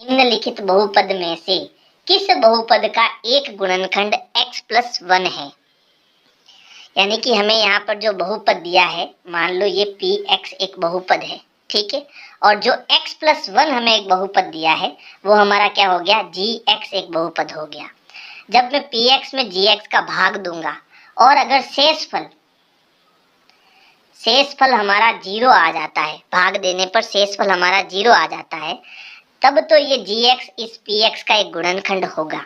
निम्नलिखित बहुपद में से किस बहुपद का एक गुणनखंड x प्लस 1 है। यानी कि हमें यहाँ पर जो बहुपद दिया है, मान लो ये px एक बहुपद है, ठीक है, और जो x प्लस 1 हमें एक बहुपद दिया है वो हमारा क्या हो गया, gx एक बहुपद हो गया। जब मैं px में gx का भाग दूंगा और अगर शेषफल हमारा 0 आ जाता है, भाग देने पर शेषफल हमारा 0 आ जाता है, तब तो ये gx इस px का एक गुणनखंड होगा।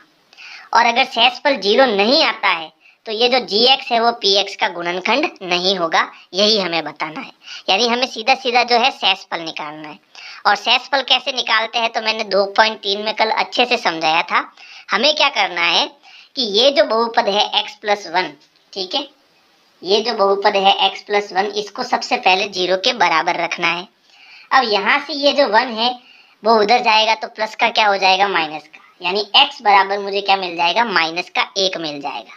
और अगर शेषफल 0 नहीं आता है तो ये जो gx है वो px का गुणनखंड नहीं होगा। यही हमें बताना है, यानी हमें सीधा सीधा जो है शेषफल निकालना है। और शेषफल कैसे निकालते हैं तो मैंने 2.3 में कल अच्छे से समझाया था। हमें क्या करना है कि ये जो बहुपद है x प्लस 1, ठीक है, ये जो बहुपद है x प्लस 1, इसको सबसे पहले 0 के बराबर रखना है। अब यहाँ से ये जो 1 है वो उधर जाएगा तो प्लस का क्या हो जाएगा, माइनस का, यानी x बराबर मुझे क्या मिल जाएगा, माइनस का 1 मिल जाएगा।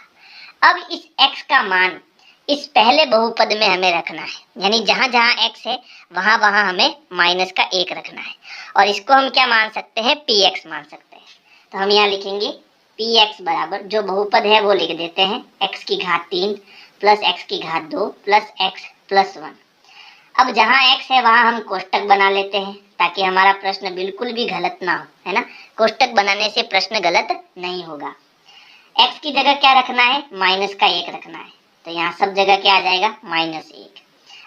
अब इस x का मान इस पहले बहुपद में हमें रखना है, यानी जहाँ जहाँ x है वहाँ वहाँ हमें माइनस का 1 रखना है। और इसको हम क्या मान सकते हैं, px मान सकते हैं। तो हम यहाँ लिखेंगे px बराबर, जो बहुपद है वो लिख देते हैं, x की घात 3 प्लस x की घात 2 प्लस x प्लस 1। अब जहाँ x है वहाँ हम कोष्टक बना लेते हैं ताकि हमारा प्रश्न बिल्कुल भी गलत ना हो, है ना। कोष्टक बनाने से प्रश्न गलत नहीं होगा। x की जगह क्या रखना है, माइनस का 1 रखना है, तो यहाँ सब जगह क्या आ जाएगा, -1।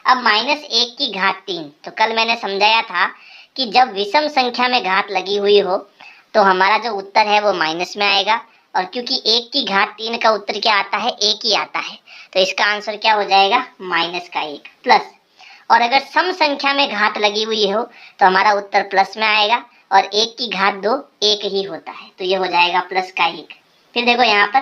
अब -1 की घात 3, तो कल मैंने समझाया था कि जब विषम संख्या में घात लगी हुई हो तो हमारा जो उत्तर है वो माइनस में आएगा। और क्योंकि 1 की घात 3 का उत्तर क्या आता है, 1 ही आता है, तो इसका आंसर क्या हो जाएगा, -1 प्लस। और अगर सम संख्या में घात लगी हुई हो तो हमारा उत्तर प्लस में आएगा, और 1 की घात 2 1 ही होता है, तो ये हो जाएगा +1। फिर देखो यहाँ पर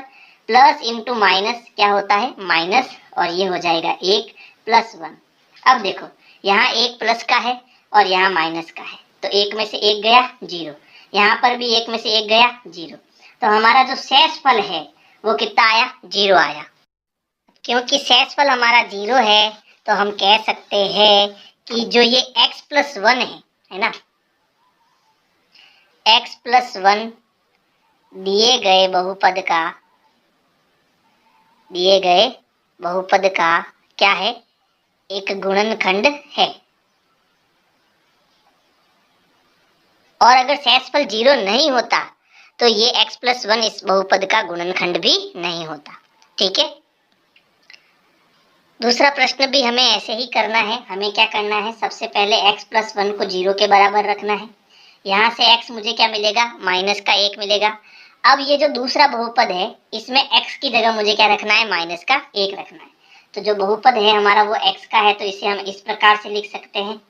प्लस इंटू माइनस क्या होता है, माइनस, और ये हो जाएगा 1 प्लस 1। अब देखो यहाँ 1 प्लस का है और यहाँ माइनस का है, तो 1 में से 1 गया 0, यहाँ पर भी 1 में से 1 गया 0, तो हमारा जो शेषफल है वो कितना आया, 0 आया। क्योंकि शेषफल हमारा 0 है तो हम कह सकते हैं कि जो ये x प्लस 1 है ना, x प्लस 1 दिए गए बहुपद का क्या है, एक गुणनखंड है। और अगर शेषफल 0 नहीं होता तो ये x प्लस 1 इस बहुपद का गुणनखंड भी नहीं होता, ठीक है। दूसरा प्रश्न भी हमें ऐसे ही करना है। हमें क्या करना है, सबसे पहले x प्लस 1 को 0 के बराबर रखना है। यहाँ से x मुझे क्या मिलेगा, माइनस का 1 मिलेगा। अब ये जो दूसरा बहुपद है इसमें x की जगह मुझे क्या रखना है, माइनस का 1 रखना है। तो जो बहुपद है हमारा वो x का है, तो इसे हम इस प्रकार से लिख सकते हैं,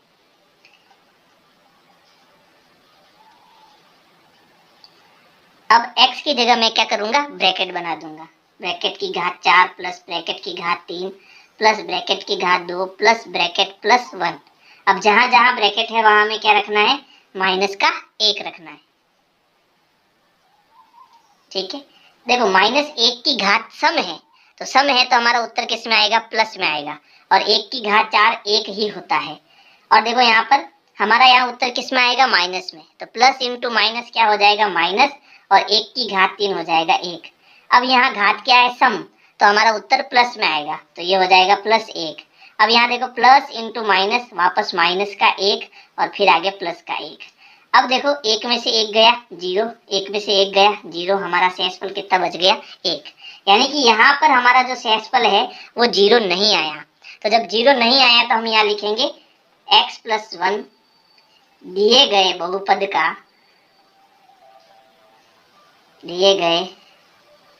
अब x की जगह मैं क्या करूंगा, ब्रैकेट बना दूंगा, ब्रैकेट की घात 4 प्लस ब्रैकेट की घात 3 प्लस ब्रैकेट की घात 2 प्लस ब्रैकेट प्लस 1। अब जहां जहां ब्रैकेट है वहां हमें क्या रखना है, माइनस का 1 रखना है, ठीक है। देखो -1 की घात सम है, तो सम है तो हमारा उत्तर किस में आएगा, प्लस में आएगा, और 1 की घात 4 1 ही होता है। और देखो यहाँ पर हमारा यहाँ उत्तर किस में आएगा, माइनस में, तो प्लस इंटू माइनस क्या हो जाएगा, माइनस, और 1 की घात 3 हो जाएगा 1। अब यहाँ घात क्या है, सम, तो हमारा उत्तर प्लस में आएगा, तो ये हो जाएगा +1। अब यहाँ देखो प्लस इंटू माइनस, वापस माइनस का 1, और फिर आगे प्लस का 1। अब देखो 1 में से 1 गया 0, 1 में से 1 गया 0, हमारा शेषफल कितना बच गया, 1। यानी कि यहाँ पर हमारा जो शेषफल है वो 0 नहीं आया। तो जब 0 नहीं आया तो हम यहाँ लिखेंगे x प्लस 1 दिए गए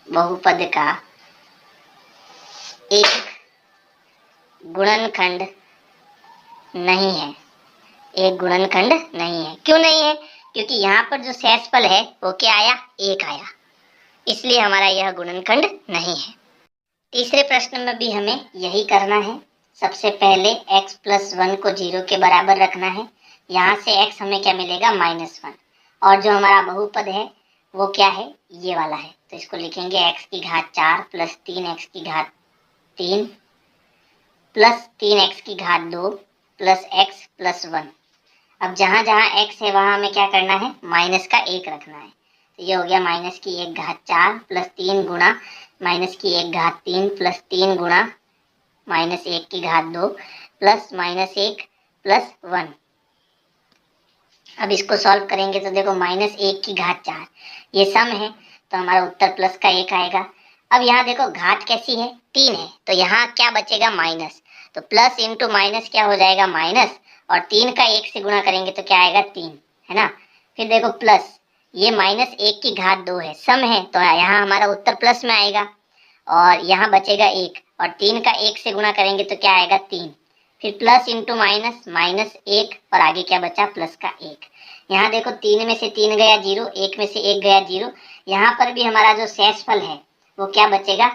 बहुपद का एक गुणनखंड नहीं है, एक गुणनखंड नहीं है। क्यों नहीं है, क्योंकि यहाँ पर जो शेषफल है वो क्या आया, 1 आया, इसलिए हमारा यह गुणनखंड नहीं है। तीसरे प्रश्न में भी हमें यही करना है। सबसे पहले x प्लस 1 को 0 के बराबर रखना है। यहाँ से x हमें क्या मिलेगा, -1, और जो हमारा बहुपद है वो क्या है, ये वाला है, तो इसको लिखेंगे x की घात 4 प्लस 3x की घात 3 प्लस 3x की घात 2 प्लस x प्लस 1। अब जहाँ जहाँ x है वहाँ हमें क्या करना है, माइनस का 1 रखना है। तो ये हो गया माइनस की 1 घात 4 प्लस 3 गुणा माइनस की 1 घात 3 प्लस 3 गुणा माइनस 1 की घात 2 प्लस माइनस 1 प्लस 1। अब इसको सॉल्व करेंगे तो देखो माइनस 1 की घात 4 ये सम है, तो हमारा उत्तर प्लस का 1 आएगा। अब यहाँ देखो घात कैसी है, 3 है, तो यहाँ क्या बचेगा, माइनस। तो प्लस इंटू माइनस क्या हो जाएगा, माइनस, और 3 का 1 से गुणा करेंगे तो क्या आएगा, 3, है ना। फिर देखो प्लस ये माइनस 1 की घात 2 है, सम है, तो यहाँ हमारा उत्तर प्लस में आएगा। और यहाँ बचेगा 1, और 3 का 1 से गुणा करेंगे तो क्या आएगा, 3। फिर प्लस इंटू माइनस, माइनस 1, और आगे क्या बचा, प्लस का 1। यहाँ देखो 3 में से 3 गया 0, 1 में से 1 गया 0। यहाँ पर भी हमारा जो शेषफल है वो क्या बचेगा,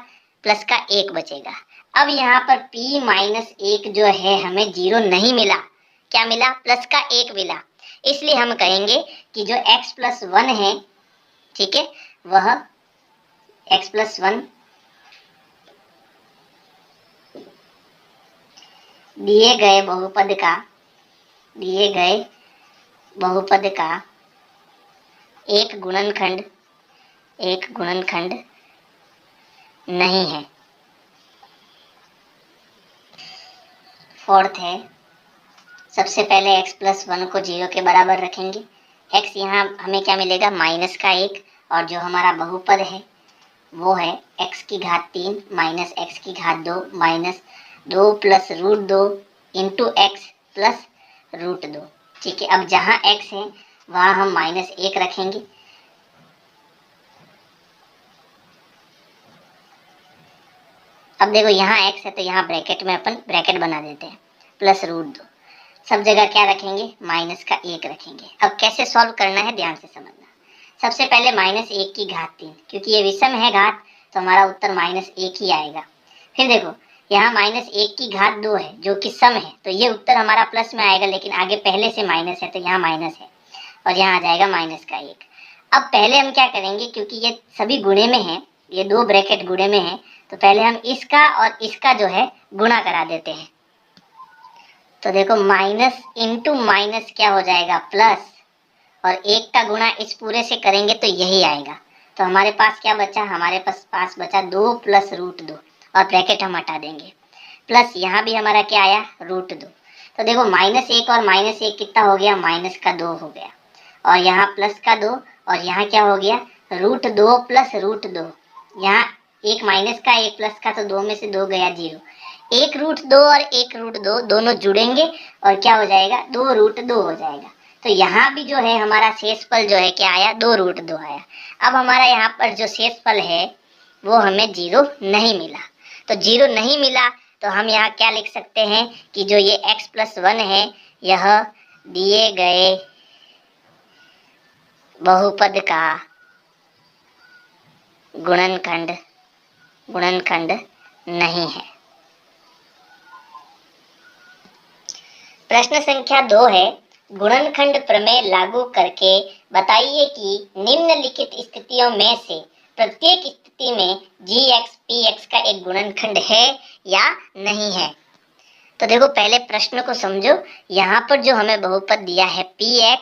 प्लस का 1 बचेगा। अब यहाँ पर p माइनस 1 जो है हमें 0 नहीं मिला, क्या मिला, प्लस का 1 मिला। इसलिए हम कहेंगे कि जो x प्लस 1 है, ठीक है, वह x प्लस 1 दिए गए बहुपद का एक गुणनखंड नहीं है। फोर्थ है, सबसे पहले x प्लस 1 को 0 के बराबर रखेंगे। x यहाँ हमें क्या मिलेगा, माइनस का 1, और जो हमारा बहुपद है वो है x की घात 3 माइनस x की घात 2 minus 2 plus root 2 into X plus root 2। ठीक है, अब जहाँ x है वहाँ हम माइनस 1 रखेंगे। अब देखो यहाँ x है तो यहाँ ब्रैकेट में अपन ब्रैकेट बना देते हैं, प्लस रूट 2, सब जगह क्या रखेंगे, माइनस का 1 रखेंगे। अब कैसे सॉल्व करना है ध्यान से समझना। सबसे पहले माइनस 1 की घात 3, क्योंकि ये विषम है घात तो हमारा उत्तर माइनस 1 ही आएगा। फिर देखो यहाँ माइनस 1 की घात 2 है जो कि सम है, तो ये उत्तर हमारा प्लस में आएगा, लेकिन आगे पहले से माइनस है तो यहाँ माइनस है, और यहाँ आ जाएगा माइनस का 1। अब पहले हम क्या करेंगे, क्योंकि ये सभी गुणे में है, ये 2 ब्रैकेट गुणे में है, तो पहले हम इसका और इसका जो है गुणा करा देते हैं। तो देखो माइनस इंटू माइनस क्या हो जाएगा, प्लस, और 1 का गुणा इस पूरे से करेंगे तो यही आएगा। तो हमारे पास क्या बचा, हमारे पास बचा 2 प्लस रूट 2, और ब्रैकेट हम हटा देंगे, प्लस यहाँ भी हमारा क्या आया, रूट 2। तो देखो माइनस 1 और माइनस 1 कितना हो गया, माइनस का 2 हो गया, और यहाँ प्लस का 2, और यहाँ क्या हो गया, रूट 2 प्लस रूट 2। यहाँ एक माइनस का एक प्लस का, तो 2 में से 2 गया 0। एक रूट 2 और एक रूट 2 दोनों जुड़ेंगे और क्या हो जाएगा, 2 रूट 2 हो जाएगा। तो यहाँ भी जो है हमारा शेषफल जो है क्या आया, 2 रूट 2 आया। अब हमारा यहाँ पर जो शेषफल है वो हमें 0 नहीं मिला। तो 0 नहीं मिला तो हम यहाँ क्या लिख सकते हैं कि जो ये x प्लस 1 है यह दिए गए बहुपद का गुणनखंड नहीं है। प्रश्न संख्या 2 है, गुणनखंड प्रमेय लागू करके बताइए कि निम्नलिखित स्थितियों में से प्रत्येक स्थिति में gx px का एक गुणनखंड है या नहीं है। तो देखो पहले प्रश्न को समझो, यहाँ पर जो हमें बहुपद दिया है px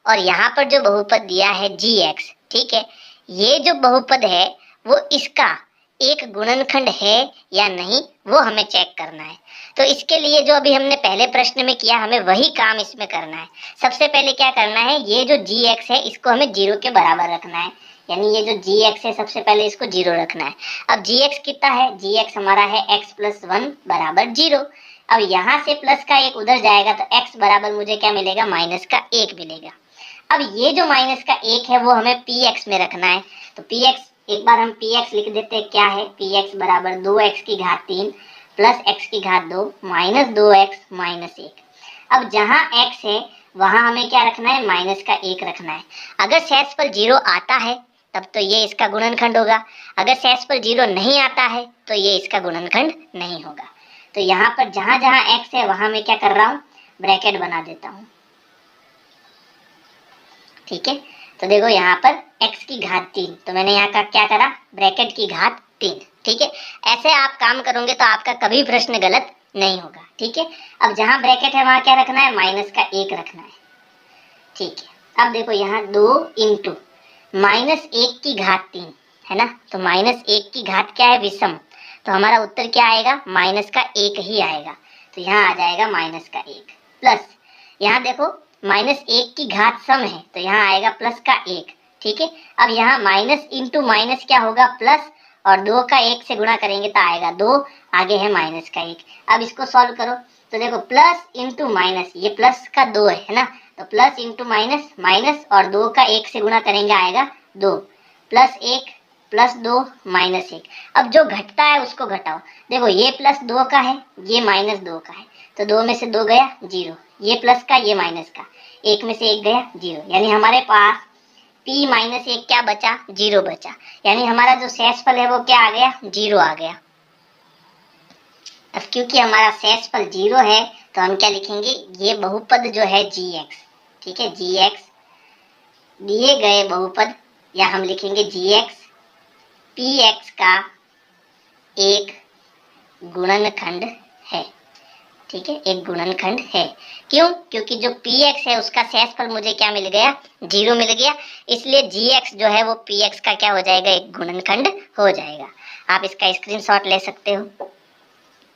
और यहाँ पर जो बहुपद दिया है gx, ठीक है, ये जो बहुपद है वो इसका एक गुणनखंड है या नहीं वो हमें चेक करना है। तो इसके लिए जो अभी हमने पहले प्रश्न में किया हमें वही काम इसमें करना है। सबसे पहले क्या करना है, ये जो gx है इसको हमें 0 के बराबर रखना है, यानी ये जो gx है सबसे पहले इसको 0 रखना है। अब gx कितना है, gx हमारा है x प्लस 1 बराबर 0। अब यहाँ से प्लस का 1 उधर जाएगा तो x बराबर मुझे क्या मिलेगा, माइनस का 1 मिलेगा। अब ये जो माइनस का 1 है वो हमें px में रखना है। तो px एक बार हम px लिख देते हैं, क्या है, px बराबर 2x की घात 3 प्लस x की घात 2 माइनस 2x माइनस 1। अब जहाँ x है वहाँ हमें क्या रखना है, माइनस का 1 रखना है। अगर शेषफल 0 आता है तब तो ये इसका गुणनखंड होगा, अगर शेषफल 0 नहीं आता है तो ये इसका गुणनखंड नहीं होगा। तो यहाँ पर जहाँ जहाँ x है वहाँ मैं क्या कर रहा हूँ, ब्रैकेट बना देता हूँ। ठीक है, तो देखो यहाँ पर x की घात 3, तो मैंने यहाँ का क्या करा, ब्रैकेट की घात 3। ठीक है, ऐसे आप काम करोगे तो आपका कभी प्रश्न गलत नहीं होगा। ठीक है, अब जहाँ ब्रैकेट है वहाँ क्या रखना है, माइनस का 1 रखना है। ठीक है, अब देखो यहाँ 2 इंटू -1 की घात 3 है ना, तो -1 की घात क्या है, विषम, तो हमारा उत्तर क्या आएगा, -1 ही आएगा। तो यहाँ आ जाएगा -1 प्लस, यहाँ देखो -1 की घात सम है तो यहाँ आएगा +1। ठीक है, अब यहाँ माइनस इंटू माइनस क्या होगा, प्लस, और 2 का 1 से गुणा करेंगे तो आएगा 2, आगे है -1। अब इसको सॉल्व करो तो देखो प्लस इंटू माइनस, ये प्लस का 2 है ना, तो प्लस इंटू माइनस, माइनस और 2 का 1 से गुणा करेंगे आएगा 2, +1 +2 -1। अब जो घटता है उसको घटाओ, देखो ये +2 का है, ये -2 का है, तो 2 में से 2 गया 0, ये प्लस का ये माइनस का, 1 में से 1 गया 0, यानी हमारे पास p -1 क्या बचा, 0 बचा, यानी हमारा जो शेषफल है वो क्या आ गया, 0 आ गया। अब क्योंकि हमारा शेषफल 0 है तो हम क्या लिखेंगे, ये बहुपद जो है gx, ठीक है, gx दिए गए बहुपद, या हम लिखेंगे gx px का एक गुणनखंड है। ठीक है, एक गुणनखंड है। क्यों, क्योंकि जो px है उसका शेषफल मुझे क्या मिल गया, 0 मिल गया, इसलिए gx जो है वो px का क्या हो जाएगा, एक गुणनखंड हो जाएगा। आप इसका स्क्रीनशॉट ले सकते हो।